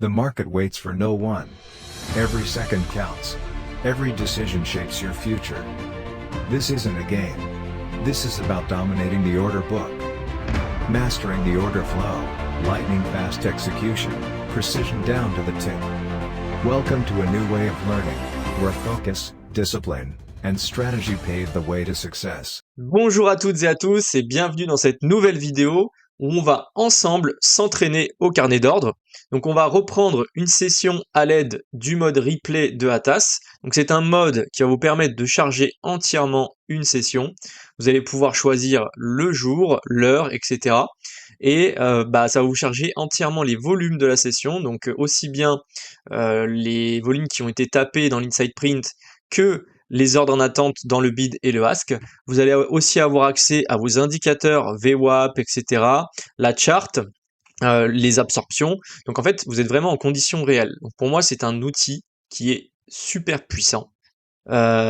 The market waits for no one. Every second counts. Every decision shapes your future. This isn't a game. This is about dominating the order book. Mastering the order flow, lightning fast execution, precision down to the tick. Welcome to a new way of learning, where focus, discipline, and strategy pave the way to success. Bonjour à toutes et à tous et bienvenue dans cette nouvelle vidéo où on va ensemble s'entraîner au carnet d'ordre. Donc on va reprendre une session à l'aide du mode replay de Atas. Donc c'est un mode qui va vous permettre de charger entièrement une session. Vous allez pouvoir choisir le jour, l'heure, etc. Et ça va vous charger entièrement les volumes de la session, donc aussi bien les volumes qui ont été tapés dans l'inside print que les ordres en attente dans le bid et le ask. Vous allez aussi avoir accès à vos indicateurs VWAP, etc., la chart, les absorptions. Donc en fait, vous êtes vraiment en conditions réelles. Donc pour moi, c'est un outil qui est super puissant.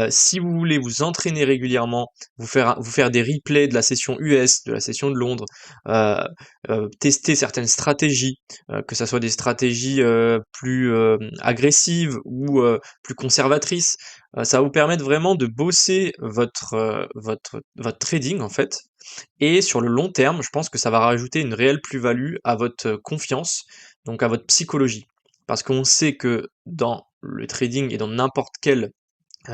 Si vous voulez vous entraîner régulièrement, vous faire des replays de la session US, de la session de Londres, tester certaines stratégies, que ça soit des stratégies plus agressives ou plus conservatrices, ça va vous permettre vraiment de bosser votre trading en fait. Et sur le long terme, je pense que ça va rajouter une réelle plus-value à votre confiance, donc à votre psychologie. Parce qu'on sait que dans le trading et dans n'importe quelle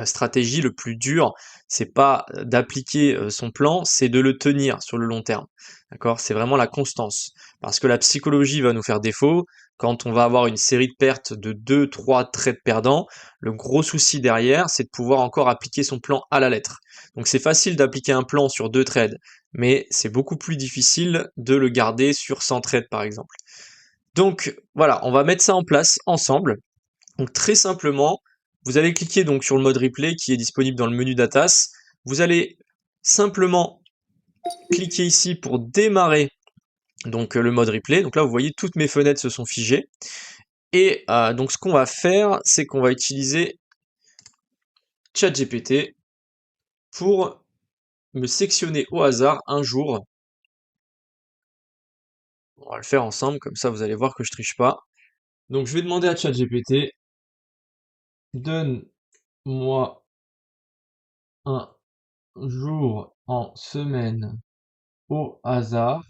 stratégie, le plus dur, c'est pas d'appliquer son plan, c'est de le tenir sur le long terme. D'accord? C'est vraiment la constance. Parce que la psychologie va nous faire défaut. Quand on va avoir une série de pertes de 2-3 trades perdants, le gros souci derrière, c'est de pouvoir encore appliquer son plan à la lettre. Donc c'est facile d'appliquer un plan sur 2 trades, mais c'est beaucoup plus difficile de le garder sur 100 trades par exemple. Donc voilà, on va mettre ça en place ensemble. Donc très simplement, vous allez cliquer donc sur le mode replay qui est disponible dans le menu d'Atas. Vous allez simplement cliquer ici pour démarrer donc le mode replay. Donc là, vous voyez, toutes mes fenêtres se sont figées. Et donc ce qu'on va faire, c'est qu'on va utiliser ChatGPT pour me sectionner au hasard un jour. On va le faire ensemble, comme ça vous allez voir que je triche pas. Donc je vais demander à ChatGPT, donne-moi un jour en semaine au hasard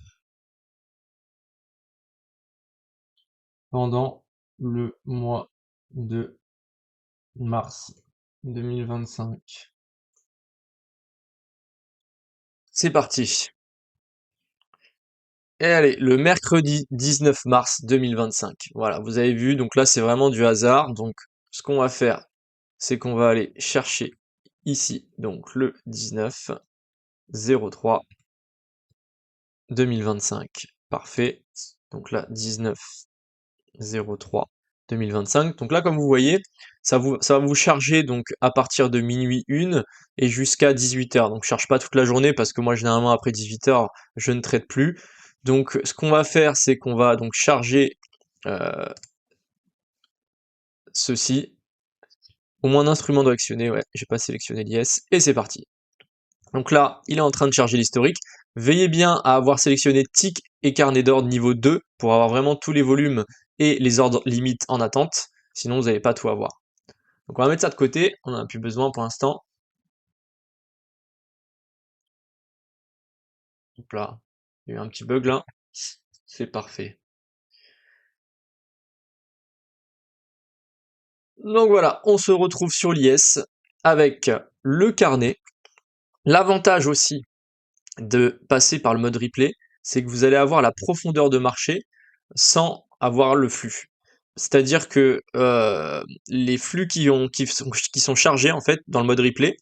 pendant le mois de mars 2025. C'est parti. Et allez, le mercredi 19 mars 2025. Voilà, vous avez vu, donc là c'est vraiment du hasard. Donc ce qu'on va faire, c'est qu'on va aller chercher ici, donc le 19 03 2025. Parfait. Donc là, 19 03 2025. Donc là, comme vous voyez, ça va vous charger donc à partir de minuit 1 et jusqu'à 18h. Donc je charge pas toute la journée parce que moi généralement après 18h je ne traite plus. Donc ce qu'on va faire, c'est qu'on va donc charger ceci. Au moins un instrument doit actionner, ouais, j'ai pas sélectionné l'IS, et c'est parti. Donc là, il est en train de charger l'historique. Veillez bien à avoir sélectionné tick et carnet d'ordre niveau 2 pour avoir vraiment tous les volumes et les ordres limites en attente, sinon vous n'allez pas tout avoir. Donc on va mettre ça de côté, on n'en a plus besoin pour l'instant. Hop là, il y a eu un petit bug là, c'est parfait. Donc voilà, on se retrouve sur l'IS avec le carnet. L'avantage aussi de passer par le mode replay, c'est que vous allez avoir la profondeur de marché sans avoir le flux. C'est-à-dire que les flux qui sont chargés en fait dans le mode replay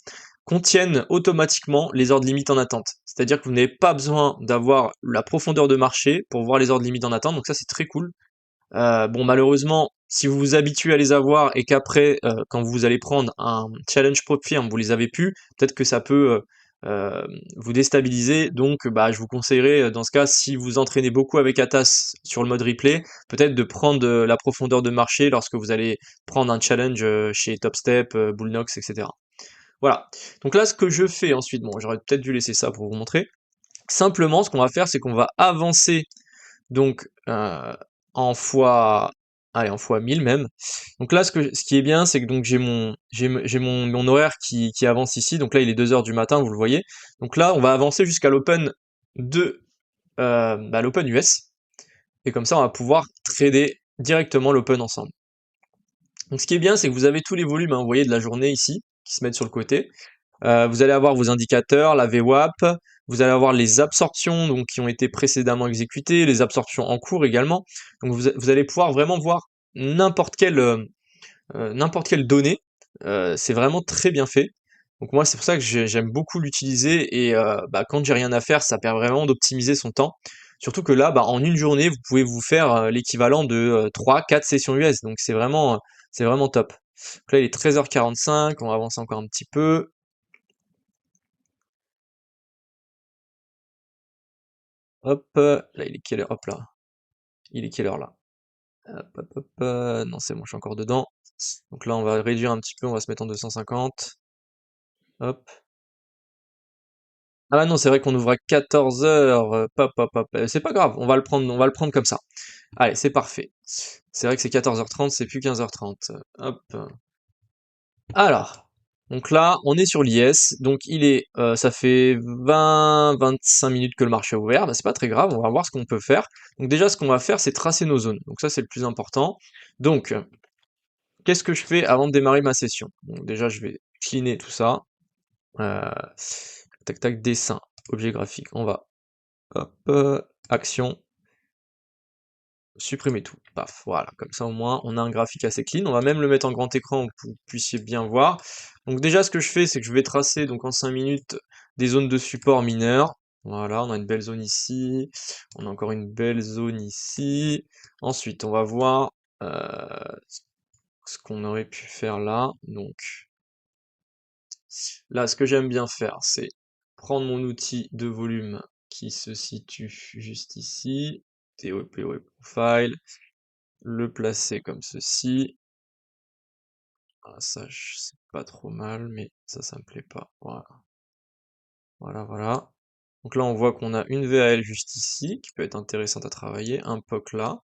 contiennent automatiquement les ordres limites en attente. C'est-à-dire que vous n'avez pas besoin d'avoir la profondeur de marché pour voir les ordres limites en attente, donc ça c'est très cool. Bon malheureusement, si vous vous habituez à les avoir et qu'après, quand vous allez prendre un challenge prop firm, vous les avez plus, peut-être que ça peut vous déstabiliser. Donc je vous conseillerais dans ce cas, si vous entraînez beaucoup avec Atas sur le mode replay, peut-être de prendre la profondeur de marché lorsque vous allez prendre un challenge chez Topstep, Bullnox, etc. Voilà. Donc là, ce que je fais ensuite, bon, j'aurais peut-être dû laisser ça pour vous montrer. Simplement, ce qu'on va faire, c'est qu'on va avancer donc en allez, en fois 1000 même. Donc là, ce qui est bien, c'est que donc mon horaire qui avance ici. Donc là, il est 2 heures du matin, vous le voyez. Donc là, on va avancer jusqu'à l'Open de l'Open US. Et comme ça, on va pouvoir trader directement l'Open ensemble. Donc ce qui est bien, c'est que vous avez tous les volumes, hein, vous voyez, de la journée ici, qui se mettent sur le côté. Vous allez avoir vos indicateurs, la VWAP, vous allez avoir les absorptions donc, qui ont été précédemment exécutées, les absorptions en cours également. Donc vous allez pouvoir vraiment voir n'importe quelle donnée. C'est vraiment très bien fait. Donc moi c'est pour ça que j'aime beaucoup l'utiliser et quand j'ai rien à faire, ça permet vraiment d'optimiser son temps. Surtout que là, en une journée, vous pouvez vous faire l'équivalent de 3-4 sessions US. Donc c'est vraiment top. Donc là il est 13h45, on va avancer encore un petit peu. Hop, là il est quelle heure? Hop là. Il est quelle heure là? Hop, hop, hop, non c'est bon, je suis encore dedans. Donc là on va réduire un petit peu, on va se mettre en 250. Hop. Ah bah non, c'est vrai qu'on ouvre à 14h. Hop, hop, hop. C'est pas grave, on va le prendre comme ça. Allez, c'est parfait. C'est vrai que c'est 14h30, c'est plus 15h30. Hop. Alors, donc là, on est sur l'IS, donc ça fait 20-25 minutes que le marché est ouvert, c'est pas très grave, on va voir ce qu'on peut faire. Donc déjà, ce qu'on va faire, c'est tracer nos zones, donc ça c'est le plus important. Donc, qu'est-ce que je fais avant de démarrer ma session? Donc déjà, je vais cleaner tout ça. Euh, tac tac, dessin, objet graphique, on va, hop, action, supprimer tout, paf, voilà, comme ça au moins on a un graphique assez clean, on va même le mettre en grand écran pour que vous puissiez bien voir. Donc déjà ce que je fais, c'est que je vais tracer donc en 5 minutes des zones de support mineurs, voilà, on a une belle zone ici, on a encore une belle zone ici, ensuite on va voir ce qu'on aurait pu faire là, donc là ce que j'aime bien faire, c'est prendre mon outil de volume qui se situe juste ici, TOP Web Profile, le placer comme ceci. Ah, ça, c'est pas trop mal, mais ça me plaît pas. Voilà, voilà, voilà. Donc là, on voit qu'on a une VAL juste ici, qui peut être intéressante à travailler, un POC là.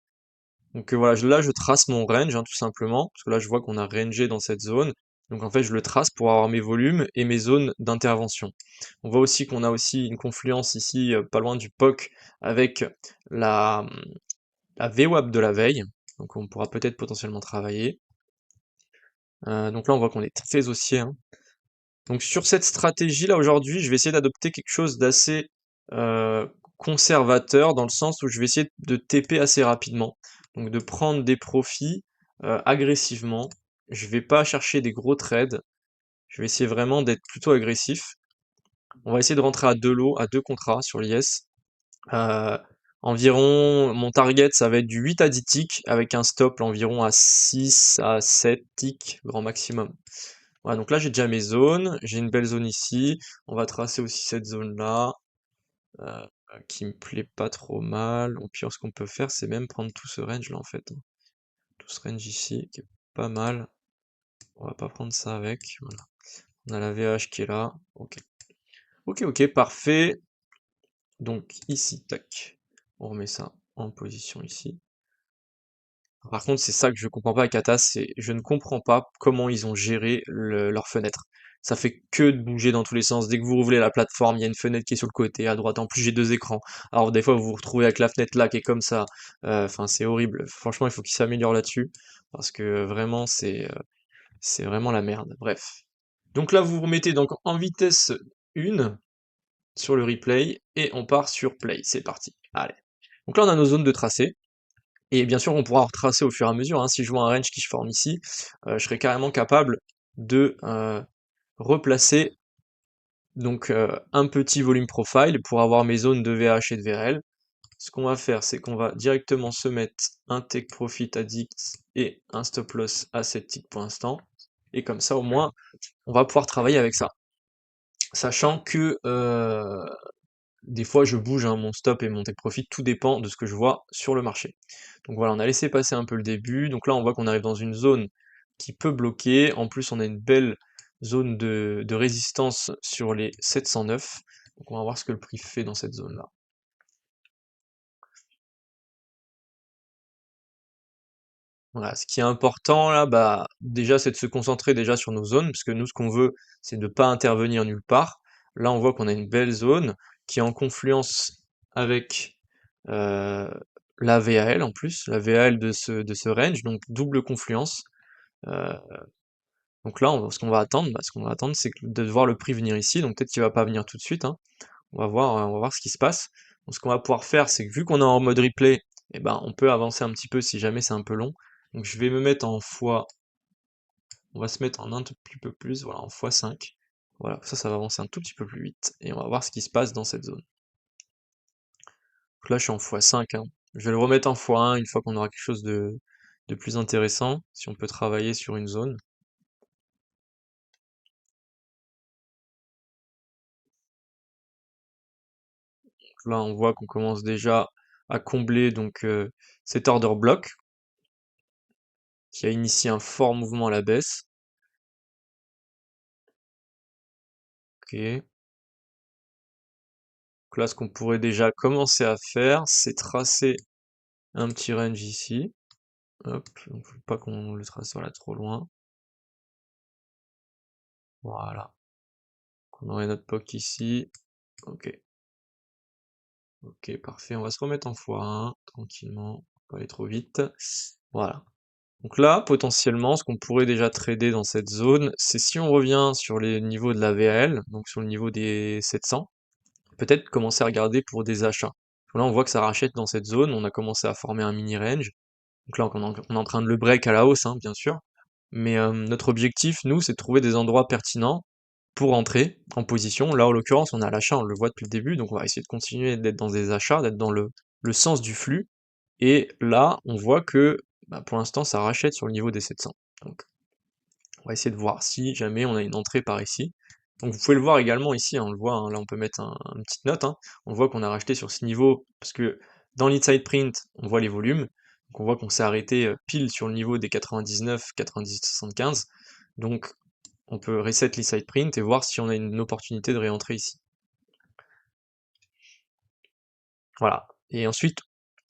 Donc voilà, là, je trace mon range, hein, tout simplement, parce que là, je vois qu'on a rangé dans cette zone. Donc en fait, je le trace pour avoir mes volumes et mes zones d'intervention. On voit aussi qu'on a aussi une confluence ici, pas loin du POC, avec la, la VWAP de la veille. Donc on pourra peut-être potentiellement travailler. Donc là, on voit qu'on est très haussier, hein. Donc sur cette stratégie-là, aujourd'hui, je vais essayer d'adopter quelque chose d'assez conservateur, dans le sens où je vais essayer de TP assez rapidement. Donc de prendre des profits agressivement. Je vais pas chercher des gros trades. Je vais essayer vraiment d'être plutôt agressif. On va essayer de rentrer à 2 lots, à 2 contrats sur l'IS. Euh, Environ, mon target, ça va être du 8 à 10 ticks, avec un stop environ à 6 à 7 ticks, grand maximum. Voilà, donc là j'ai déjà mes zones, j'ai une belle zone ici, on va tracer aussi cette zone-là, euh, qui me plaît pas trop mal. Au pire, ce qu'on peut faire, c'est même prendre tout ce range là en fait, hein. Tout ce range ici, qui est pas mal. On va pas prendre ça avec, voilà. On a la VH qui est là, ok. Ok, ok, parfait. Donc ici, tac, on remet ça en position ici. Par contre, c'est ça que je comprends pas avec Atas, c'est je ne comprends pas comment ils ont géré leur fenêtre. Ça fait que de bouger dans tous les sens. Dès que vous ouvrez la plateforme, il y a une fenêtre qui est sur le côté, à droite. En plus, j'ai 2 écrans. Alors des fois, vous vous retrouvez avec la fenêtre là qui est comme ça. Enfin, c'est horrible. Franchement, il faut qu'ils s'améliorent là-dessus parce que vraiment, c'est vraiment la merde. Bref. Donc là, vous vous remettez donc en vitesse 1 sur le replay et on part sur play. C'est parti. Allez. Donc là, on a nos zones de tracé. Et bien sûr, on pourra retracer au fur et à mesure, hein. Si je vois un range qui se forme ici, je serai carrément capable de replacer donc un petit volume profile pour avoir mes zones de VH et de VRL. Ce qu'on va faire, c'est qu'on va directement se mettre un take profit à 10 et un stop loss à 7 ticks pour l'instant. Et comme ça, au moins, on va pouvoir travailler avec ça. Sachant que des fois, je bouge, hein, mon stop et mon take profit, tout dépend de ce que je vois sur le marché. Donc voilà, on a laissé passer un peu le début. Donc là, on voit qu'on arrive dans une zone qui peut bloquer. En plus, on a une belle zone de résistance sur les 709. Donc on va voir ce que le prix fait dans cette zone-là. Voilà, ce qui est important là, bah, déjà, c'est de se concentrer déjà sur nos zones, parce que nous, ce qu'on veut, c'est de pas intervenir nulle part. Là, on voit qu'on a une belle zone qui est en confluence avec euh, la VAL en plus, la VAL de ce range, donc double confluence. Euh, donc là, ce qu'on va attendre, bah, ce qu'on va attendre, c'est de voir le prix venir ici. Donc peut-être qu'il va pas venir tout de suite, hein. On va voir ce qui se passe. Donc ce qu'on va pouvoir faire, c'est que vu qu'on est en mode replay, eh ben, on peut avancer un petit peu si jamais c'est un peu long. Donc je vais me mettre en fois, on va se mettre en un tout petit peu plus, voilà, en x5. Voilà, ça va avancer un tout petit peu plus vite. Et on va voir ce qui se passe dans cette zone. Donc là, je suis en x5, hein. Je vais le remettre en x1 une fois qu'on aura quelque chose de plus intéressant, si on peut travailler sur une zone. Donc là, on voit qu'on commence déjà à combler donc cet order block qui a initié un fort mouvement à la baisse. Ok. Donc là, ce qu'on pourrait déjà commencer à faire, c'est tracer un petit range ici. Hop, donc faut pas qu'on le trace voilà, trop loin. Voilà. On aurait notre POC ici. Ok. Ok, parfait. On va se remettre en x1, tranquillement. Pas aller trop vite. Voilà. Donc là, potentiellement, ce qu'on pourrait déjà trader dans cette zone, c'est si on revient sur les niveaux de la VAL, donc sur le niveau des 700, peut-être commencer à regarder pour des achats. Là, on voit que ça rachète dans cette zone, on a commencé à former un mini range. Donc là, on est en train de le break à la hausse, hein, bien sûr. Mais notre objectif, nous, c'est de trouver des endroits pertinents pour entrer en position. Là, en l'occurrence, on est à l'achat, on le voit depuis le début, donc on va essayer de continuer d'être dans des achats, d'être dans le sens du flux. Et là, on voit que bah, pour l'instant, ça rachète sur le niveau des 700. Donc, on va essayer de voir si jamais on a une entrée par ici. Donc, vous pouvez le voir également ici, hein, on le voit, hein, là, on peut mettre une petite note. Hein. On voit qu'on a racheté sur ce niveau, parce que dans l'inside print, on voit les volumes. Donc, on voit qu'on s'est arrêté pile sur le niveau des 99, 90, 75. Donc, on peut reset l'inside print et voir si on a une opportunité de réentrer ici. Voilà. Et ensuite,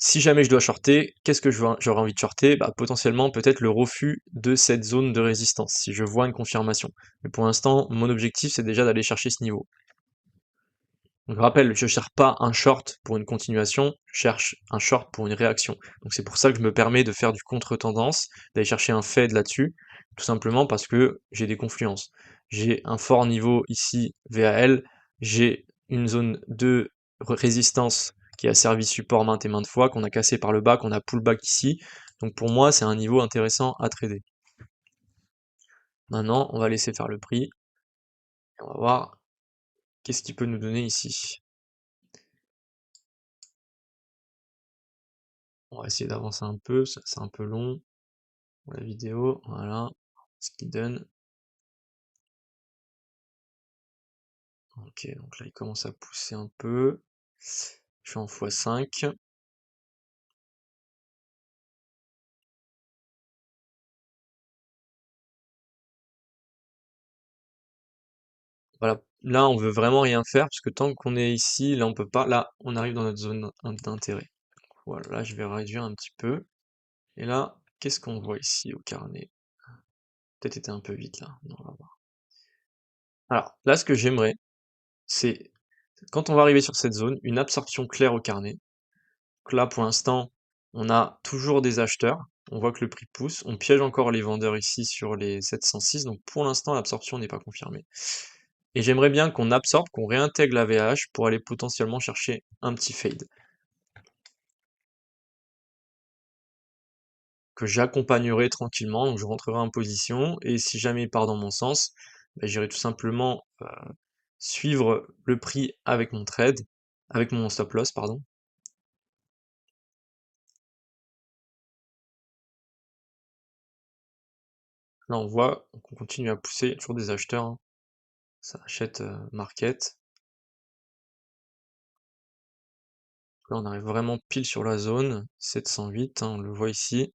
si jamais je dois shorter, qu'est-ce que j'aurais envie de shorter? Bah, potentiellement, peut-être le refus de cette zone de résistance, si je vois une confirmation. Mais pour l'instant, mon objectif, c'est déjà d'aller chercher ce niveau. Donc, je rappelle, je cherche pas un short pour une continuation, je cherche un short pour une réaction. Donc c'est pour ça que je me permets de faire du contre-tendance, d'aller chercher un fade là-dessus, tout simplement parce que j'ai des confluences. J'ai un fort niveau ici, VAL, j'ai une zone de résistance qui a servi support maintes et maintes fois, qu'on a cassé par le bas, qu'on a pullback ici. Donc pour moi, c'est un niveau intéressant à trader. Maintenant, on va laisser faire le prix, et on va voir qu'est-ce qu'il peut nous donner ici. On va essayer d'avancer un peu, c'est un peu long pour la vidéo, voilà ce qu'il donne. Ok, donc là il commence à pousser un peu. Je suis en x5. Voilà, là on veut vraiment rien faire, parce que tant qu'on est ici, là on peut pas, là on arrive dans notre zone d'intérêt. Voilà, là je vais réduire un petit peu. Et là, qu'est-ce qu'on voit ici au carnet? Peut-être été un peu vite là. Non, on va voir. Alors, là ce que j'aimerais, c'est quand on va arriver sur cette zone, une absorption claire au carnet. Donc là, pour l'instant, on a toujours des acheteurs. On voit que le prix pousse. On piège encore les vendeurs ici sur les 706. Donc pour l'instant, l'absorption n'est pas confirmée. Et j'aimerais bien qu'on absorbe, qu'on réintègre la VH pour aller potentiellement chercher un petit fade. Que j'accompagnerai tranquillement. Donc je rentrerai en position. Et si jamais il part dans mon sens, bah, j'irai tout simplement suivre le prix avec mon trade, avec mon stop loss, pardon. Là, on voit qu'on continue à pousser. Il y a toujours des acheteurs, hein. Ça achète market. Là, on arrive vraiment pile sur la zone, 708, hein, on le voit ici.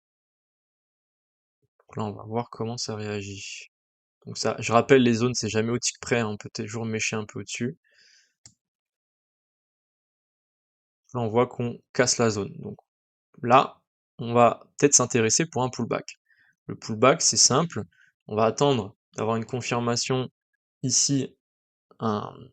Donc là, on va voir comment ça réagit. Donc ça, je rappelle, les zones, c'est jamais au tick près, hein, on peut toujours mécher un peu au-dessus. Là, on voit qu'on casse la zone. Donc là, on va peut-être s'intéresser pour un pullback. Le pullback, c'est simple, on va attendre d'avoir une confirmation ici, une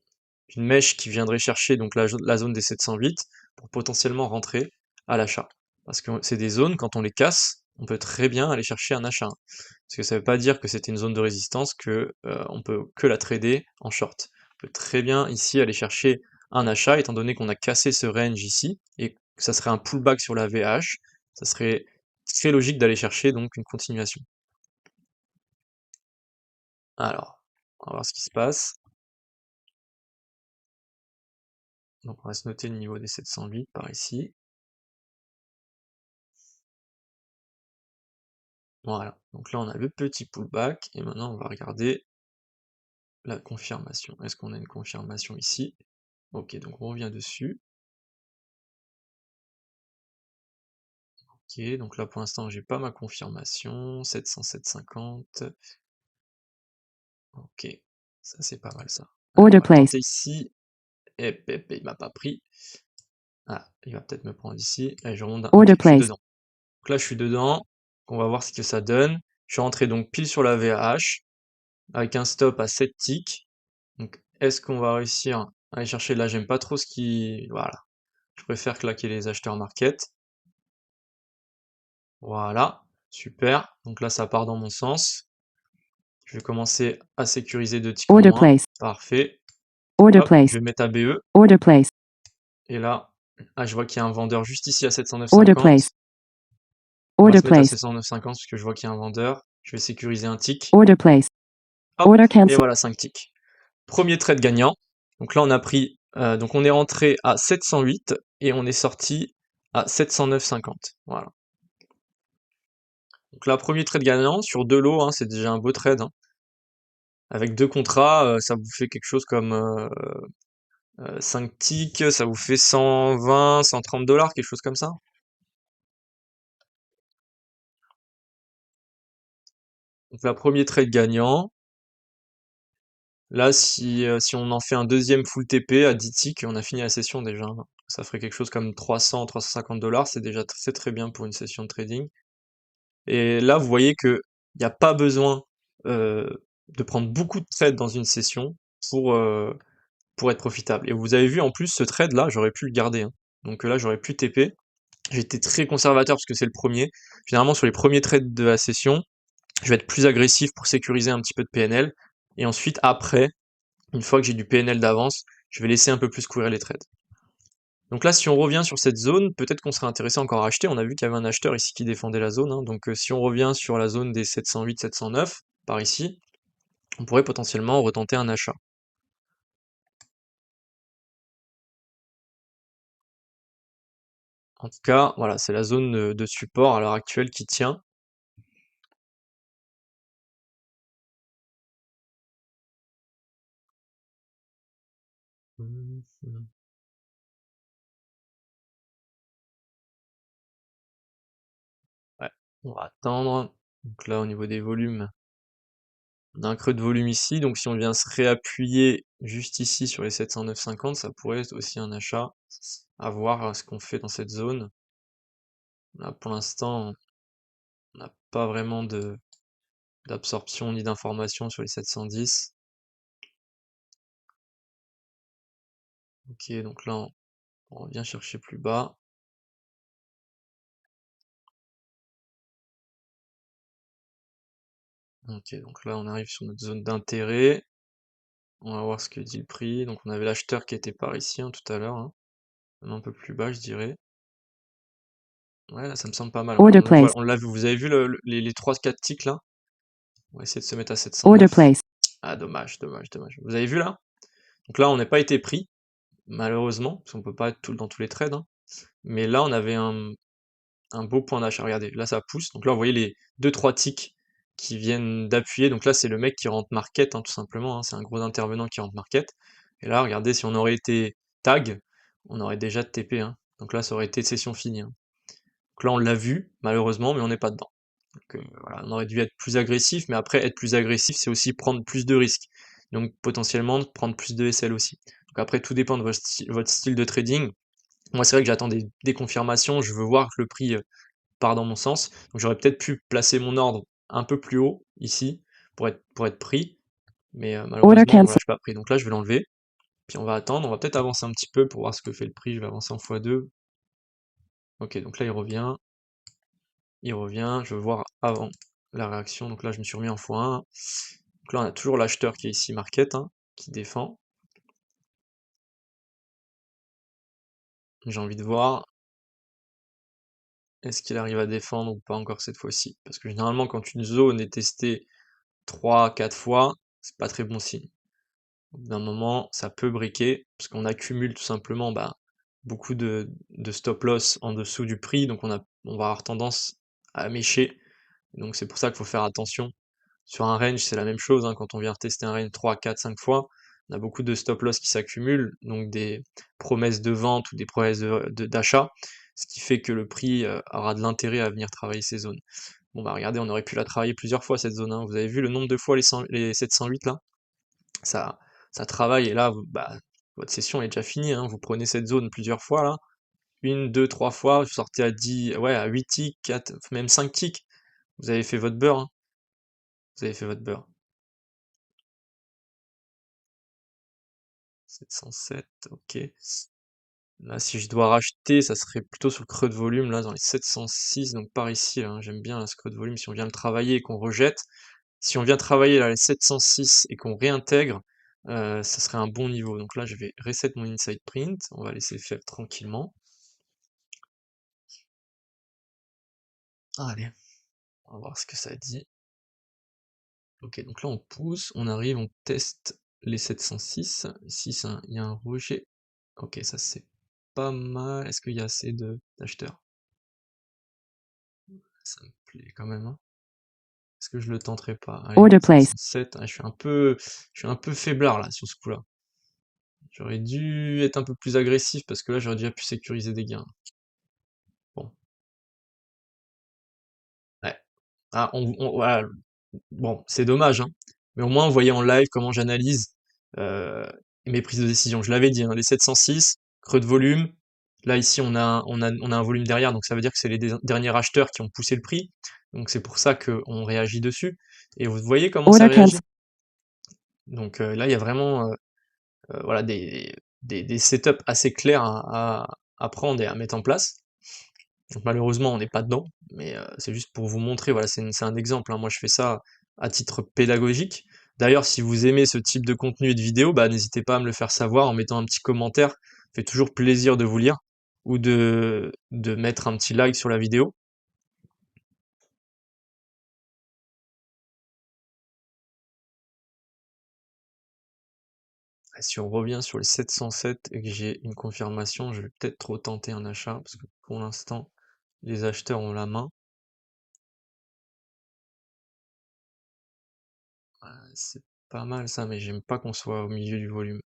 mèche qui viendrait chercher donc la zone des 708 pour potentiellement rentrer à l'achat. Parce que c'est des zones, quand on les casse, on peut très bien aller chercher un achat. Parce que ça veut pas dire que c'était une zone de résistance que on peut que la trader en short. On peut très bien ici aller chercher un achat, étant donné qu'on a cassé ce range ici, et que ça serait un pullback sur la VH, ça serait très logique d'aller chercher donc une continuation. Alors, on va voir ce qui se passe. Donc on va se noter le niveau des 708 par ici. Voilà, donc là on a le petit pullback, et maintenant on va regarder la confirmation. Est-ce qu'on a une confirmation ici? Ok, donc on revient dessus. Ok, donc là pour l'instant j'ai pas ma confirmation, 707,50. Ok, ça c'est pas mal ça. Allez, Order on va place. tenter ici. Il m'a pas pris. Ah, il va peut-être me prendre ici. Allez, je remonte. Ok, Order je suis place. dedans. Donc là je suis dedans. On va voir ce que ça donne. Je suis rentré donc pile sur la VAH avec un stop à 7 ticks. Donc est-ce qu'on va réussir à aller chercher? Là j'aime pas trop ce qui... Voilà. Je préfère claquer les acheteurs market. Voilà, super. Donc là, ça part dans mon sens. Je vais commencer à sécuriser 2 ticks en Order moins. place. Parfait. Order Hop, place. je vais mettre ABE. Order place. Et là, je vois qu'il y a un vendeur juste ici à Order 709,50. place. On va Order se mettre à place. 709,50 parce que je vois qu'il y a un vendeur. Je vais sécuriser un tick. Order place. Hop, Order et cancel. voilà, 5 ticks. Premier trade gagnant. Donc là, on a pris... donc on est rentré à 708 et on est sorti à 709,50. Voilà. Donc là, premier trade gagnant sur 2 lots, hein, c'est déjà un beau trade, hein. Avec 2 contrats, ça vous fait quelque chose comme 5 ticks, ça vous fait 120, 130 $, quelque chose comme ça. Donc là, premier trade gagnant. Là, si on en fait un deuxième full TP à 10 ticks, on a fini la session déjà, hein. Ça ferait quelque chose comme 300, 350 $, c'est déjà très très bien pour une session de trading. Et là, vous voyez que il n'y a pas besoin de prendre beaucoup de trades dans une session pour être profitable. Et vous avez vu en plus ce trade là, j'aurais pu le garder, hein. Donc là, j'aurais pu TP. J'étais très conservateur parce que c'est le premier. Généralement, sur les premiers trades de la session, je vais être plus agressif pour sécuriser un petit peu de PNL. Et ensuite, après, une fois que j'ai du PNL d'avance, je vais laisser un peu plus courir les trades. Donc là, si on revient sur cette zone, peut-être qu'on serait intéressé encore à acheter. On a vu qu'il y avait un acheteur ici qui défendait la zone, hein. Donc si on revient sur la zone des 708, 709, par ici, on pourrait potentiellement retenter un achat. En tout cas, voilà, c'est la zone de support à l'heure actuelle qui tient. Ouais, on va attendre. Donc là, au niveau des volumes, on a un creux de volume ici, donc si on vient se réappuyer juste ici sur les 709,50, ça pourrait être aussi un achat. À voir ce qu'on fait dans cette zone. Là, pour l'instant, on n'a pas vraiment d'absorption ni d'information sur les 710. Ok, donc là, on revient chercher plus bas. Ok, donc là, on arrive sur notre zone d'intérêt. On va voir ce que dit le prix. Donc on avait l'acheteur qui était par ici, hein, tout à l'heure, hein. Même un peu plus bas, je dirais. Ouais, là, ça me semble pas mal. Order On le voit, place. on l'a vu. Vous avez vu les 3-4 ticks là? On va essayer de se mettre à Order 709. place. Ah, dommage, dommage, dommage. Vous avez vu là? Donc là, on n'a pas été pris, malheureusement, parce qu'on peut pas être dans tous les trades, hein. Mais là, on avait un beau point d'achat. Regardez, là, ça pousse. Donc là, vous voyez les 2-3 ticks qui viennent d'appuyer. Donc là, c'est le mec qui rentre market, hein, tout simplement, hein. C'est un gros intervenant qui rentre market. Et là, regardez, si on aurait été tag, on aurait déjà TP, hein. Donc là, ça aurait été session finie, hein. Donc là, on l'a vu, malheureusement, mais on n'est pas dedans. Donc voilà, on aurait dû être plus agressif, mais après, être plus agressif, c'est aussi prendre plus de risques. Donc potentiellement, prendre plus de SL aussi. Donc après, tout dépend de votre style de trading. Moi, c'est vrai que j'attends des confirmations, je veux voir que le prix part dans mon sens. Donc j'aurais peut-être pu placer mon ordre un peu plus haut, ici, pour être pris, mais malheureusement, voilà, je suis pas pris. Donc là, je vais l'enlever, puis on va attendre, on va peut-être avancer un petit peu pour voir ce que fait le prix. Je vais avancer en x2. OK, donc là, il revient, je veux voir avant la réaction. Donc là, je me suis remis en x1. Donc là, on a toujours l'acheteur qui est ici, market, hein, qui défend. J'ai envie de voir, est-ce qu'il arrive à défendre ou pas encore cette fois-ci? Parce que généralement, quand une zone est testée 3-4 fois, c'est pas très bon signe. Au bout d'un moment, ça peut briquer, parce qu'on accumule tout simplement bah, beaucoup de stop loss en dessous du prix, donc on va avoir tendance à mécher. Donc c'est pour ça qu'il faut faire attention. Sur un range, c'est la même chose, hein, quand on vient tester un range 3, 4, 5 fois, on a beaucoup de stop loss qui s'accumulent, donc des promesses de vente ou des promesses d'achat, ce qui fait que le prix aura de l'intérêt à venir travailler ces zones. Bon bah regardez, on aurait pu la travailler plusieurs fois cette zone, hein. Vous avez vu le nombre de fois les 708 là? Ça ça travaille et là, bah, votre session est déjà finie, hein. Vous prenez cette zone plusieurs fois là, 1, 2, 3 fois, vous sortez à 10, ouais, à 8 ticks, 4, même 5 ticks. Vous avez fait votre beurre, hein. Vous avez fait votre beurre. 707, OK. Là, si je dois racheter, ça serait plutôt sur le creux de volume, là, dans les 706, donc par ici, là, hein. J'aime bien là, ce creux de volume, si on vient le travailler et qu'on rejette. Si on vient travailler là, les 706 et qu'on réintègre, ça serait un bon niveau. Donc là, je vais reset mon inside print, on va laisser faire tranquillement. Allez, on va voir ce que ça dit. OK, donc là, on pousse, on arrive, on teste les 706. Ici, il y a un rejet. OK, ça c'est pas mal. Est-ce qu'il y a assez d'acheteurs? Ça me plaît quand même, hein. Est-ce que je le tenterai pas? Allez, 707. Ah, je suis un peu faiblard là sur ce coup-là. J'aurais dû être un peu plus agressif parce que là, j'aurais déjà pu sécuriser des gains. Bon, ouais. Ah, voilà. Bon, c'est dommage, hein. Mais au moins, vous voyez en live comment j'analyse mes prises de décision. Je l'avais dit, hein, les 706, creux de volume. Là, ici, on a un volume derrière, donc ça veut dire que c'est les derniers acheteurs qui ont poussé le prix. Donc c'est pour ça qu'on réagit dessus. Et vous voyez comment ça réagit? Donc là, il y a vraiment voilà, des setups assez clairs à prendre et à mettre en place. Donc malheureusement, on n'est pas dedans, mais c'est juste pour vous montrer, voilà, c'est un exemple, hein. Moi, je fais ça à titre pédagogique. D'ailleurs, si vous aimez ce type de contenu et de vidéo, bah, n'hésitez pas à me le faire savoir en mettant un petit commentaire. Ça fait toujours plaisir de vous lire ou de mettre un petit like sur la vidéo. Et si on revient sur les 707 et que j'ai une confirmation, je vais peut-être retenter un achat parce que pour l'instant, les acheteurs ont la main. C'est pas mal ça, mais j'aime pas qu'on soit au milieu du volume.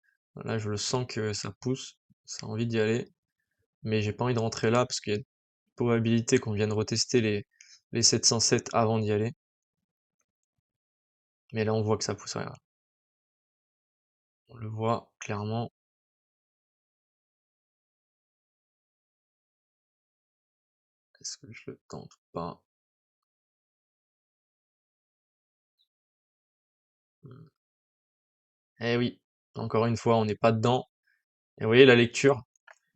Là, je le sens que ça pousse, ça a envie d'y aller, mais j'ai pas envie de rentrer là parce qu'il y a une probabilité qu'on vienne retester les 707 avant d'y aller. Mais là, on voit que ça pousse, regarde. On le voit clairement. Est-ce que je le tente ou pas? Hmm. Eh oui, encore une fois, on n'est pas dedans. Et vous voyez la lecture?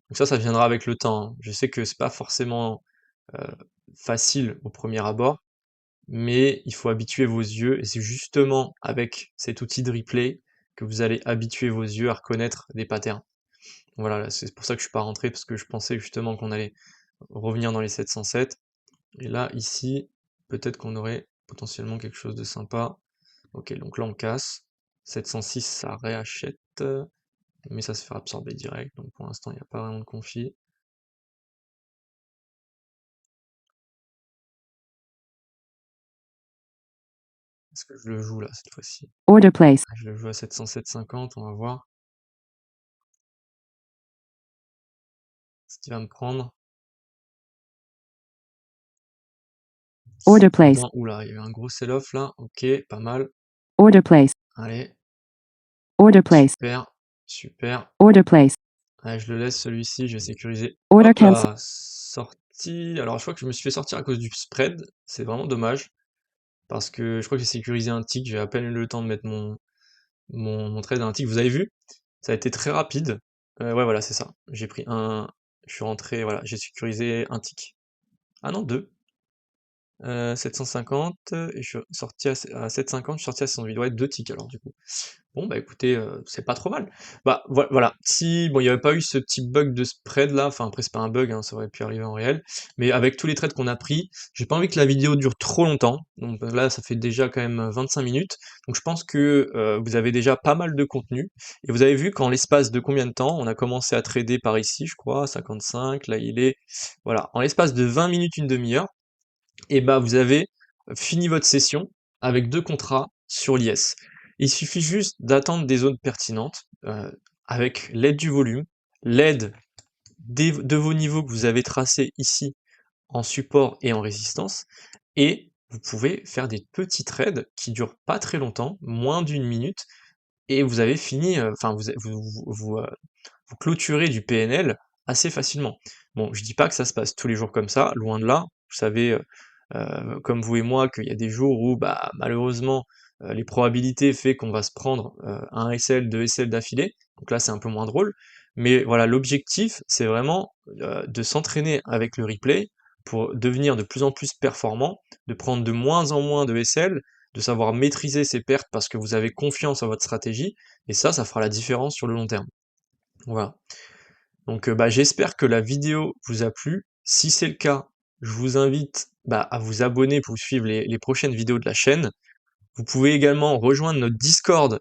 Donc ça viendra avec le temps, hein. Je sais que c'est pas forcément facile au premier abord, mais il faut habituer vos yeux, et c'est justement avec cet outil de replay que vous allez habituer vos yeux à reconnaître des patterns. Voilà, c'est pour ça que je suis pas rentré, parce que je pensais justement qu'on allait revenir dans les 707, et là, ici, peut-être qu'on aurait potentiellement quelque chose de sympa. Ok, donc là on casse, 706 ça réachète, mais ça se fait absorber direct, donc pour l'instant il n'y a pas vraiment de conflit. Est-ce que je le joue là cette fois-ci? Je le joue à 707,50, on va voir ce qu'il va me prendre. Oula, il y a eu un gros sell-off là, ok, pas mal. Allez, super, super. Allez, je le laisse celui-ci, je vais sécuriser. Hop là, sorti, alors je crois que je me suis fait sortir à cause du spread, c'est vraiment dommage, parce que je crois que j'ai sécurisé un tick, j'ai à peine eu le temps de mettre mon trade à un tick. Vous avez vu? Ça a été très rapide. Ouais, voilà, c'est ça. J'ai pris un, je suis rentré, voilà, j'ai sécurisé un tick. Ah non, 2. 750 et je suis sorti à 750, je suis sorti à 608. Ouais, 2 ticks alors du coup. Bon bah écoutez, c'est pas trop mal. Bah voilà, si bon il n'y avait pas eu ce petit bug de spread là, enfin après c'est pas un bug, hein, ça aurait pu arriver en réel, mais avec tous les trades qu'on a pris, j'ai pas envie que la vidéo dure trop longtemps. Donc là ça fait déjà quand même 25 minutes. Donc je pense que vous avez déjà pas mal de contenu. Et vous avez vu qu'en l'espace de combien de temps, on a commencé à trader par ici, je crois, 55, là il est. Voilà, en l'espace de 20 minutes, une demi-heure et bah vous avez fini votre session avec 2 contrats sur l'IS. Il suffit juste d'attendre des zones pertinentes, avec l'aide du volume, l'aide de vos niveaux que vous avez tracés ici en support et en résistance, et vous pouvez faire des petits trades qui durent pas très longtemps, moins d'une minute, et vous avez fini, enfin vous clôturez du PNL assez facilement. Bon, je dis pas que ça se passe tous les jours comme ça, loin de là. Vous savez, comme vous et moi, qu'il y a des jours où, bah, malheureusement, les probabilités fait qu'on va se prendre, un SL, 2 SL d'affilée, donc là, c'est un peu moins drôle. Mais voilà, l'objectif, c'est vraiment, de s'entraîner avec le replay pour devenir de plus en plus performant, de prendre de moins en moins de SL, de savoir maîtriser ses pertes parce que vous avez confiance en votre stratégie, et ça fera la différence sur le long terme. Voilà. Donc bah, j'espère que la vidéo vous a plu. Si c'est le cas, je vous invite bah, à vous abonner pour suivre les prochaines vidéos de la chaîne. Vous pouvez également rejoindre notre Discord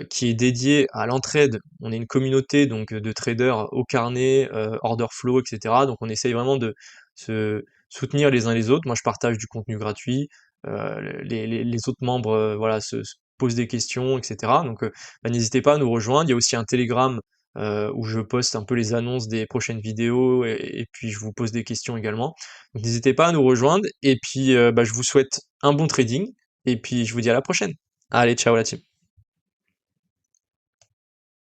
qui est dédié à l'entraide. On est une communauté donc de traders au carnet, order flow, etc. Donc on essaye vraiment de se soutenir les uns les autres. Moi je partage du contenu gratuit, les autres membres voilà, se posent des questions, etc. Donc bah, n'hésitez pas à nous rejoindre. Il y a aussi un Telegram où je poste un peu les annonces des prochaines vidéos et puis je vous pose des questions également. Donc n'hésitez pas à nous rejoindre et puis bah, je vous souhaite un bon trading et puis je vous dis à la prochaine. Allez, ciao la team.